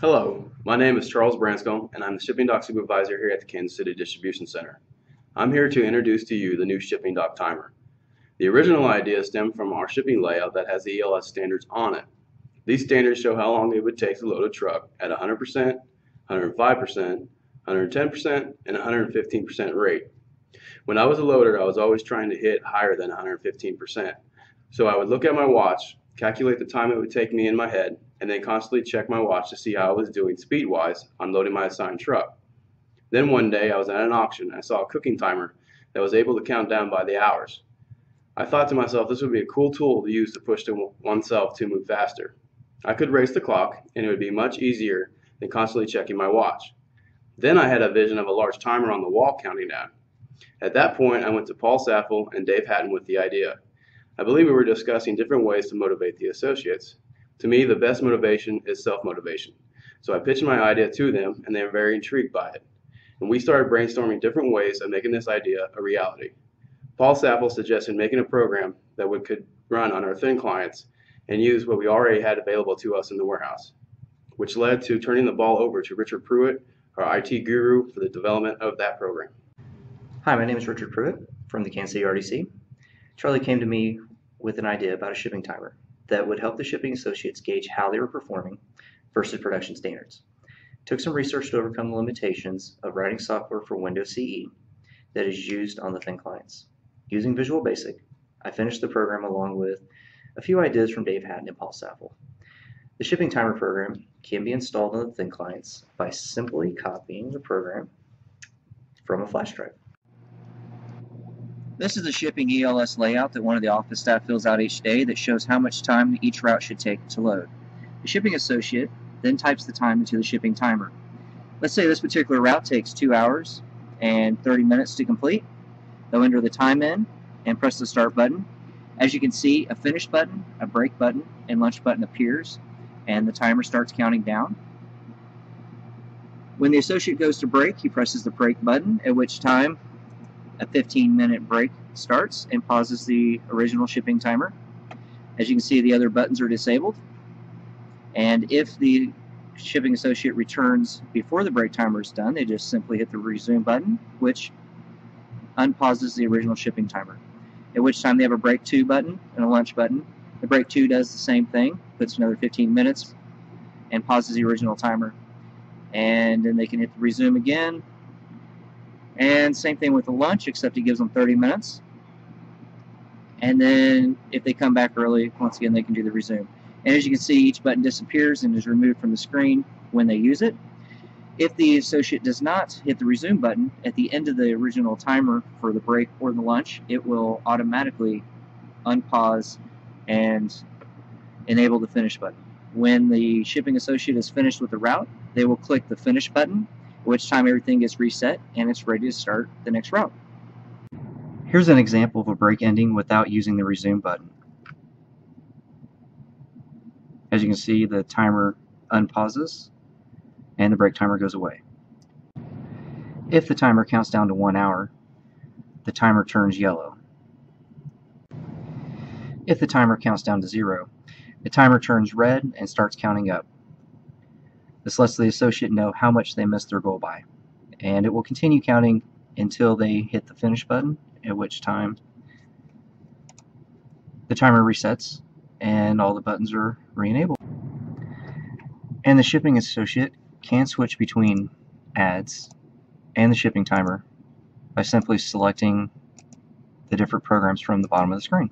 Hello, my name is Charles Branscombe, and I'm the Shipping Dock Supervisor here at the Kansas City Distribution Center. I'm here to introduce to you the new Shipping Dock Timer. The original idea stemmed from our shipping layout that has the ELS standards on it. These standards show how long it would take to load a truck at 100%, 105%, 110%, and 115% rate. When I was a loader, I was always trying to hit higher than 115%. So I would look at my watch, calculate the time it would take me in my head, and then constantly check my watch to see how I was doing speed-wise on loading my assigned truck. Then one day I was at an auction and I saw a cooking timer that was able to count down by the hours. I thought to myself this would be a cool tool to use to push to oneself to move faster. I could race the clock and it would be much easier than constantly checking my watch. Then I had a vision of a large timer on the wall counting down. At that point I went to Paul Saffel and Dave Hatton with the idea. I believe we were discussing different ways to motivate the associates. To me, the best motivation is self-motivation. So I pitched my idea to them, and they were very intrigued by it. And we started brainstorming different ways of making this idea a reality. Paul Sappel suggested making a program that could run on our thin clients and use what we already had available to us in the warehouse, which led to turning the ball over to Richard Pruitt, our IT guru, for the development of that program. Hi, my name is Richard Pruitt from the Kansas City RDC. Charlie came to me with an idea about a shipping timer that would help the shipping associates gauge how they were performing versus production standards. Took some research to overcome the limitations of writing software for Windows CE that is used on the thin clients. Using Visual Basic, I finished the program along with a few ideas from Dave Hatton and Paul Saffel. The shipping timer program can be installed on the thin clients by simply copying the program from a flash drive. This is the shipping ELS layout that one of the office staff fills out each day that shows how much time each route should take to load. The shipping associate then types the time into the shipping timer. Let's say this particular route takes 2 hours and 30 minutes to complete. They'll enter the time in and press the start button. As you can see, a finish button, a break button, and lunch button appears, and the timer starts counting down. When the associate goes to break, he presses the break button, at which time a 15-minute break starts and pauses the original shipping timer. As you can see, the other buttons are disabled. And if the shipping associate returns before the break timer is done, they just simply hit the resume button, which unpauses the original shipping timer. At which time they have a break 2 button and a lunch button. The break 2 does the same thing, puts another 15 minutes and pauses the original timer. And then they can hit the resume again. And same thing with the lunch, except it gives them 30 minutes. And then if they come back early, once again they can do the resume. And as you can see, each button disappears and is removed from the screen when they use it. If the associate does not hit the resume button at the end of the original timer for the break or the lunch, it will automatically unpause and enable the finish button. When the shipping associate is finished with the route, they will click the finish button, at which time everything gets reset and it's ready to start the next route. Here's an example of a break ending without using the resume button. As you can see, the timer unpauses and the break timer goes away. If the timer counts down to 1 hour, the timer turns yellow. If the timer counts down to 0, the timer turns red and starts counting up. This lets the associate know how much they missed their goal by, and it will continue counting until they hit the finish button, at which time the timer resets and all the buttons are re-enabled. And the shipping associate can switch between ads and the shipping timer by simply selecting the different programs from the bottom of the screen.